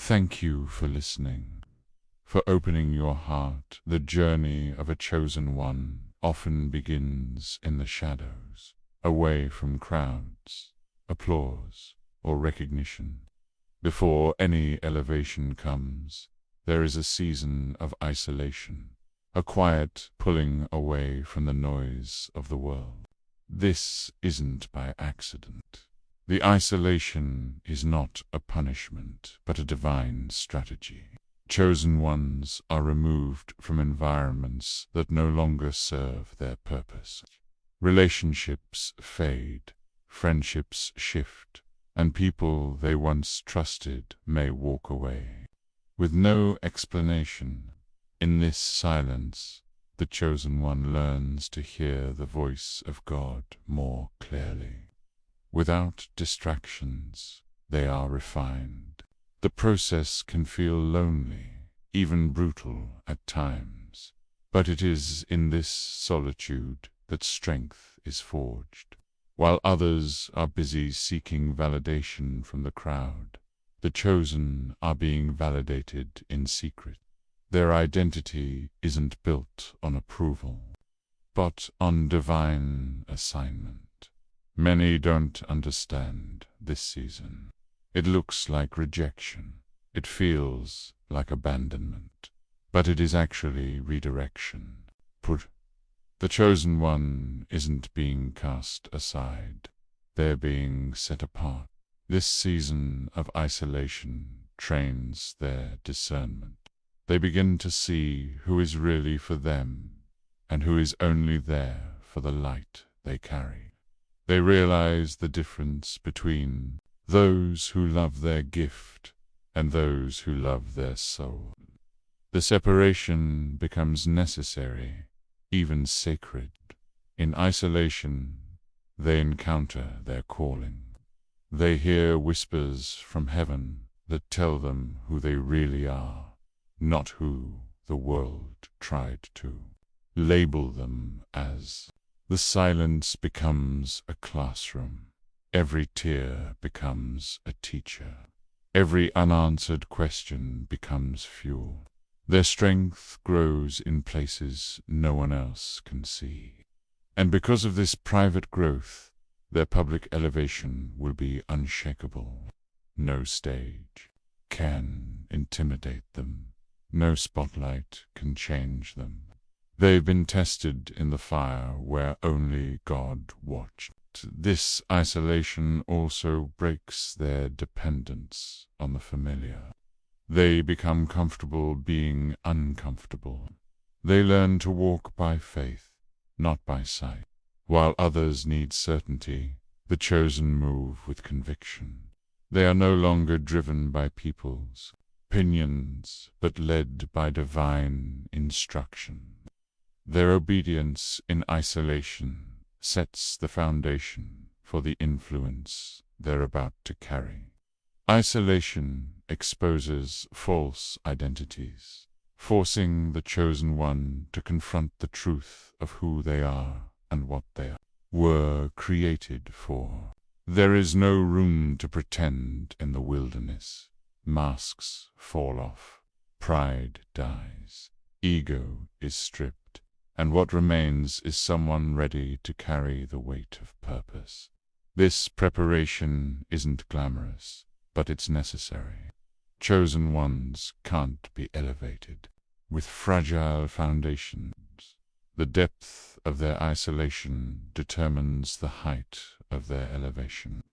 Thank you for listening, for opening your heart. The journey of a chosen one often begins in the shadows, away from crowds, applause, or recognition. Before any elevation comes, there is a season of isolation, a quiet pulling away from the noise of the world. This isn't by accident. The isolation is not a punishment, but a divine strategy. Chosen ones are removed from environments that no longer serve their purpose. Relationships fade, friendships shift, and people they once trusted may walk away. With no explanation, in this silence, the chosen one learns to hear the voice of God more clearly. Without distractions, they are refined. The process can feel lonely, even brutal at times, but it is in this solitude that strength is forged. While others are busy seeking validation from the crowd, the chosen are being validated in secret. Their identity isn't built on approval, but on divine assignment. Many don't understand this season. It looks like rejection. It feels like abandonment. But it is actually redirection. The chosen one isn't being cast aside. They're being set apart. This season of isolation trains their discernment. They begin to see who is really for them and who is only there for the light they carry. They realize the difference between those who love their gift and those who love their soul. The separation becomes necessary, even sacred. In isolation, they encounter their calling. They hear whispers from heaven that tell them who they really are, not who the world tried to label them as. The silence becomes a classroom. Every tear becomes a teacher. Every unanswered question becomes fuel. Their strength grows in places no one else can see. And because of this private growth, their public elevation will be unshakable. No stage can intimidate them. No spotlight can change them. They've been tested in the fire where only God watched. This isolation also breaks their dependence on the familiar. They become comfortable being uncomfortable. They learn to walk by faith, not by sight. While others need certainty, the chosen move with conviction. They are no longer driven by people's opinions, but led by divine instruction. Their obedience in isolation sets the foundation for the influence they're about to carry. Isolation exposes false identities, forcing the chosen one to confront the truth of who they are and what they were created for. There is no room to pretend in the wilderness. Masks fall off, pride dies, ego is stripped. And what remains is someone ready to carry the weight of purpose. This preparation isn't glamorous, but it's necessary. Chosen ones can't be elevated with fragile foundations. The depth of their isolation determines the height of their elevation.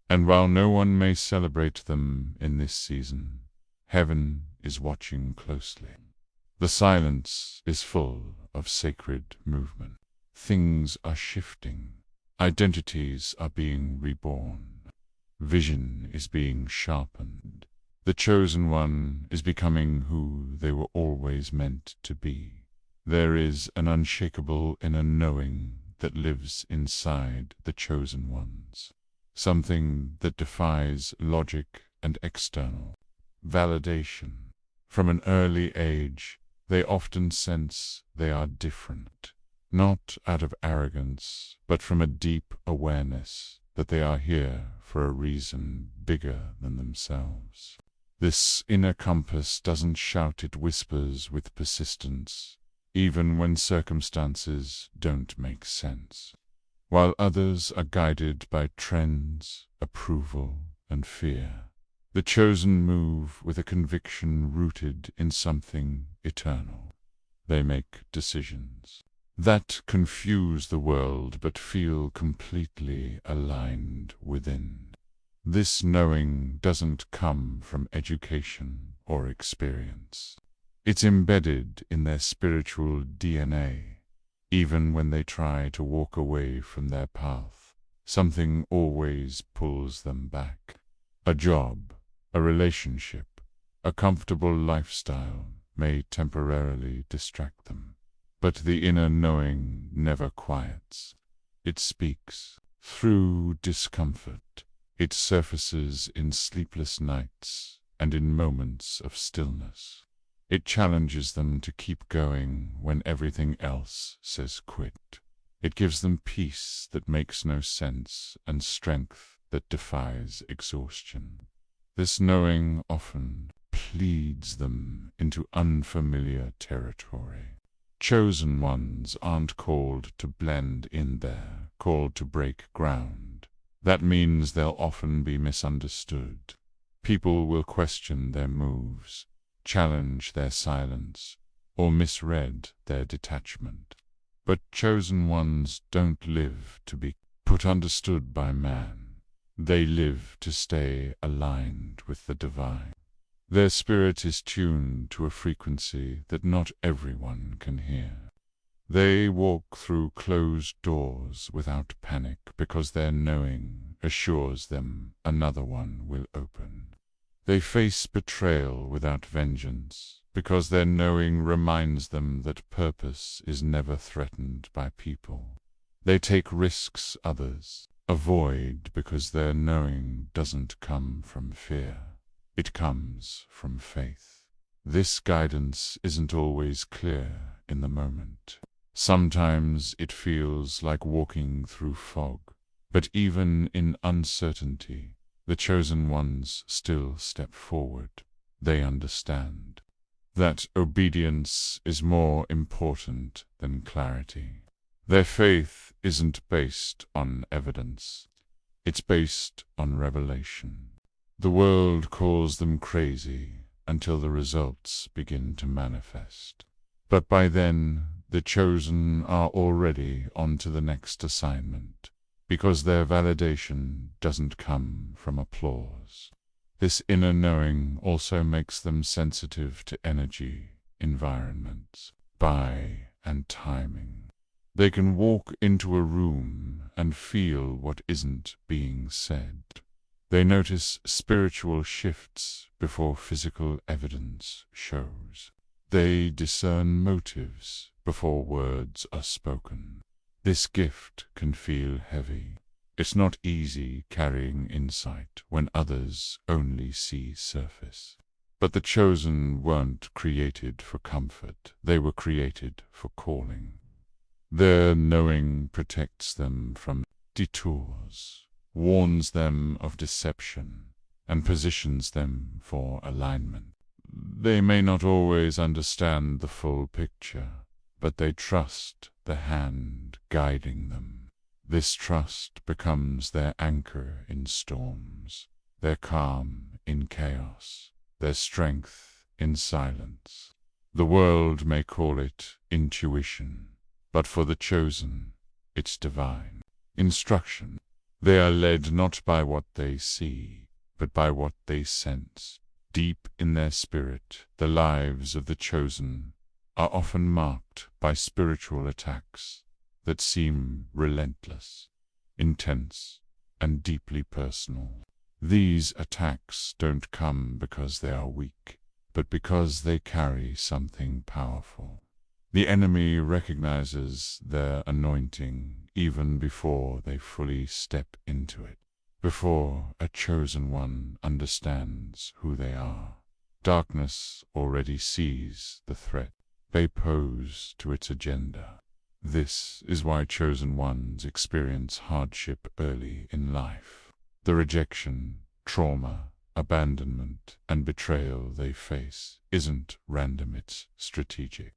And while no one may celebrate them in this season, heaven is watching closely. The silence is full of sacred movement. Things are shifting. Identities are being reborn. Vision is being sharpened. The chosen one is becoming who they were always meant to be. There is an unshakable inner knowing that lives inside the chosen ones. Something that defies logic and external validation. From an early age, they often sense they are different, not out of arrogance, but from a deep awareness that they are here for a reason bigger than themselves. This inner compass doesn't shout, it whispers with persistence, even when circumstances don't make sense. While others are guided by trends, approval, and fear, the chosen move with a conviction rooted in something eternal. They make decisions that confuse the world but feel completely aligned within. This knowing doesn't come from education or experience. It's embedded in their spiritual DNA. Even when they try to walk away from their path, something always pulls them back. A job, a relationship, a comfortable lifestyle may temporarily distract them, but the inner knowing never quiets. It speaks through discomfort. It surfaces in sleepless nights and in moments of stillness. It challenges them to keep going when everything else says quit. It gives them peace that makes no sense and strength that defies exhaustion. This knowing often leads them into unfamiliar territory. Chosen ones aren't called to blend in there, called to break ground. That means they'll often be misunderstood. People will question their moves, challenge their silence, or misread their detachment. But chosen ones don't live to be put understood by man. They live to stay aligned with the divine. Their spirit is tuned to a frequency that not everyone can hear. They walk through closed doors without panic because their knowing assures them another one will open. They face betrayal without vengeance because their knowing reminds them that purpose is never threatened by people. They take risks others avoid because their knowing doesn't come from fear. It comes from faith. This guidance isn't always clear in the moment. Sometimes it feels like walking through fog, but even in uncertainty, the chosen ones still step forward. They understand that obedience is more important than clarity. Their faith isn't based on evidence. It's based on revelation. The world calls them crazy until the results begin to manifest. But by then, the chosen are already on to the next assignment, because their validation doesn't come from applause. This inner knowing also makes them sensitive to energy, environments, and timing. They can walk into a room and feel what isn't being said. They notice spiritual shifts before physical evidence shows. They discern motives before words are spoken. This gift can feel heavy. It's not easy carrying insight when others only see surface. But the chosen weren't created for comfort. They were created for calling. Their knowing protects them from detours, warns them of deception, and positions them for alignment. They may not always understand the full picture, but they trust the hand guiding them. This trust becomes their anchor in storms, their calm in chaos, their strength in silence. The world may call it intuition, but for the chosen, it's divine instruction. They are led not by what they see, but by what they sense. Deep in their spirit, the lives of the chosen are often marked by spiritual attacks that seem relentless, intense, and deeply personal. These attacks don't come because they are weak, but because they carry something powerful. The enemy recognizes their anointing even before they fully step into it, before a chosen one understands who they are. Darkness already sees the threat they pose to its agenda. This is why chosen ones experience hardship early in life. The rejection, trauma, abandonment, and betrayal they face isn't random, it's strategic.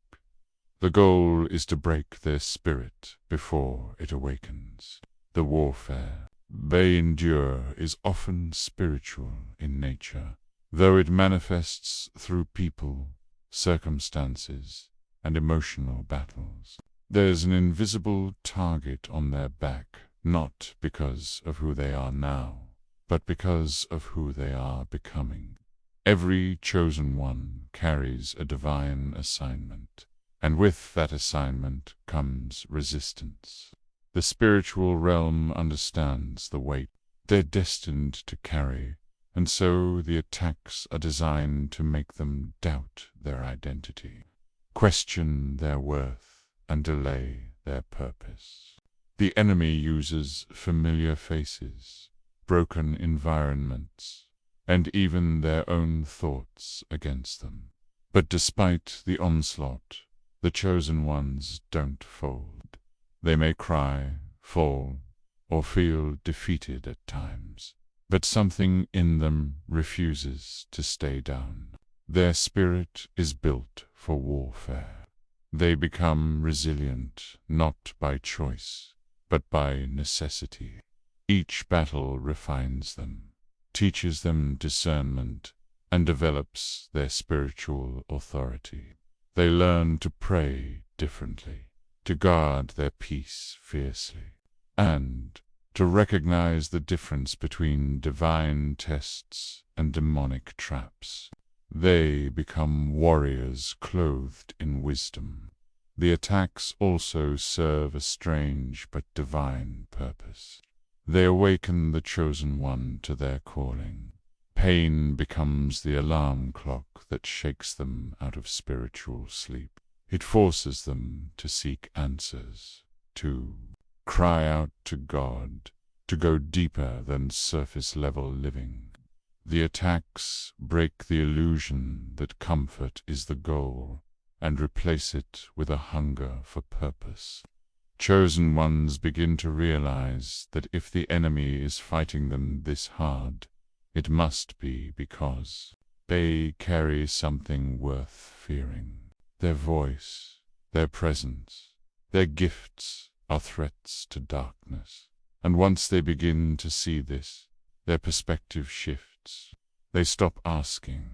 The goal is to break their spirit before it awakens. The warfare they endure is often spiritual in nature, though it manifests through people, circumstances, and emotional battles. There's an invisible target on their back, not because of who they are now, but because of who they are becoming. Every chosen one carries a divine assignment, and with that assignment comes resistance. The spiritual realm understands the weight they're destined to carry, and so the attacks are designed to make them doubt their identity, question their worth, and delay their purpose. The enemy uses familiar faces, broken environments, and even their own thoughts against them. But despite the onslaught, the chosen ones don't fold. They may cry, fall, or feel defeated at times, but something in them refuses to stay down. Their spirit is built for warfare. They become resilient not by choice, but by necessity. Each battle refines them, teaches them discernment, and develops their spiritual authority. They learn to pray differently, to guard their peace fiercely, and to recognize the difference between divine tests and demonic traps. They become warriors clothed in wisdom. The attacks also serve a strange but divine purpose. They awaken the chosen one to their calling. Pain becomes the alarm clock that shakes them out of spiritual sleep. It forces them to seek answers, to cry out to God, to go deeper than surface-level living. The attacks break the illusion that comfort is the goal and replace it with a hunger for purpose. Chosen ones begin to realize that if the enemy is fighting them this hard, it must be because they carry something worth fearing. Their voice, their presence, their gifts are threats to darkness. And once they begin to see this, their perspective shifts. They stop asking,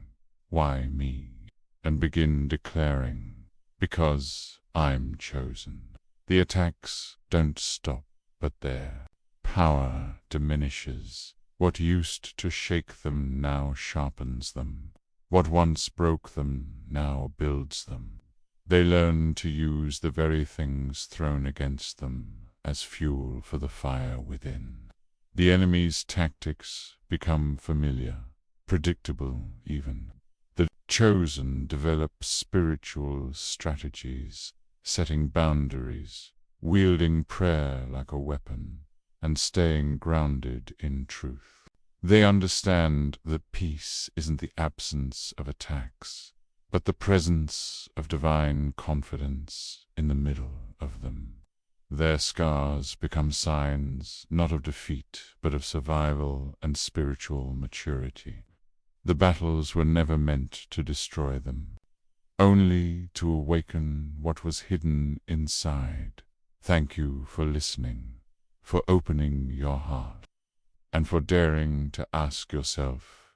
"Why me?" and begin declaring, "Because I'm chosen." The attacks don't stop, but their power diminishes. What used to shake them now sharpens them. What once broke them now builds them. They learn to use the very things thrown against them as fuel for the fire within. The enemy's tactics become familiar, predictable even. The chosen develop spiritual strategies, setting boundaries, wielding prayer like a weapon, and staying grounded in truth. They understand that peace isn't the absence of attacks, but the presence of divine confidence in the middle of them. Their scars become signs not of defeat, but of survival and spiritual maturity. The battles were never meant to destroy them, only to awaken what was hidden inside. Thank you for listening, for opening your heart, and for daring to ask yourself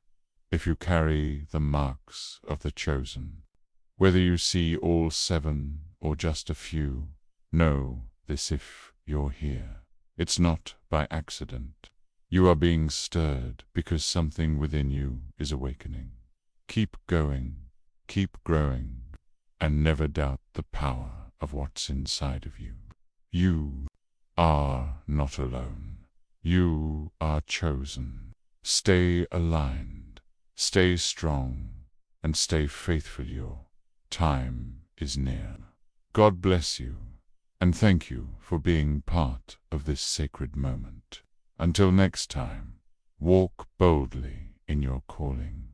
if you carry the marks of the chosen. Whether you see all 7 or just a few, know this: if you're here, it's not by accident. You are being stirred because something within you is awakening. Keep going, keep growing, and never doubt the power of what's inside of you. You are not alone. You are chosen. Stay aligned, stay strong, and stay faithful. Your time is near. God bless you, and thank you for being part of this sacred moment. Until next time, walk boldly in your calling.